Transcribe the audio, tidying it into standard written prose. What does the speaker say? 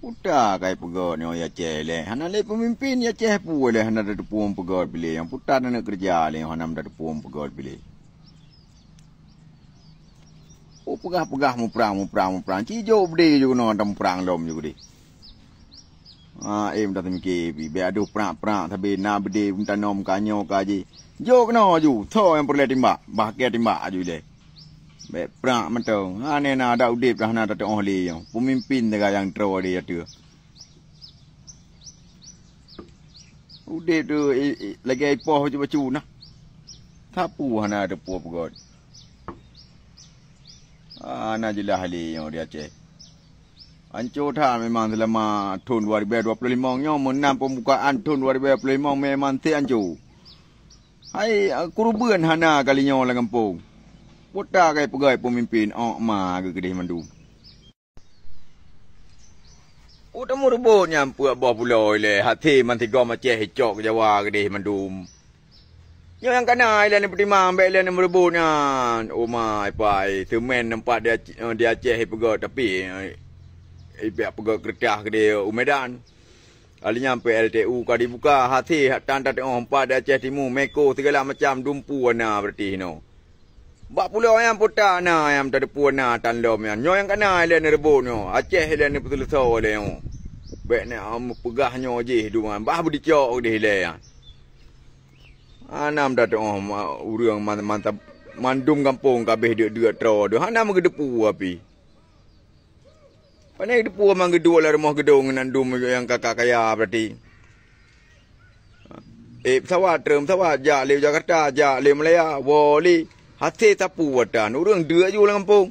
Putar kai pegot ni orang Aceh le. Hana le pemimpin Aceh pu le hana ada puang pegot pilih. Yang putar nak kerja le hana ada puang pegot pilih. Oh pegah-pegah mu perang. Cijo bede juga no ada perang lom juga di. Em dah temiki bi aduh perang tapi na bede minta nom kanyo kaji. Jo kena ju, tho yang perlu timbak, bahagia timbak aju le. Be perang mentong. Ne na ada udip dah na ada ahli yang pemimpin negara yang tro dia tu. Udip tu lagi ipoh bacu nah. Tapu hana ada puak pegot. Na jelah ahli yang dia Aceh. Ancur dah memang selama tahun 2025 nya menang pembukaan tahun 2025 memang ti ancur. Hai kuruban hana kalinya orang kampung. Putar kai pegai pemimpin ma ke kedih mandu. Utamu rebut nyampu bawah pulau le hati man tiga Aceh hicok ke Jawa kedih mandum. Yo yang kana ile ni pertimang baik ile ni merebutnya. Oh my pai semen nampak dia Aceh pegai tapi pihak pegai kertas kedih Medan. Ali nyampe LTU kau dibuka hati tan tak empat di Aceh Timur Meko segala macam dumpu ana berarti no. Bak pulau yang putar na yang tak ada puana tan lom yang nyo yang kana ile ni rebut nyo Aceh ile ni betul so le nyo. Baik ni pegah nyo je duan bah budi cok de ile ya. Anam dak urang mantap mandum kampung kabeh dia tro dah anam gedepu api. Pandai depu mang gedua lah rumah gedung nandum yang kakak kaya berarti. Pesawat jak le Jakarta, jak le Malaya, wali hati tapu wadan. Orang dua je orang kampung.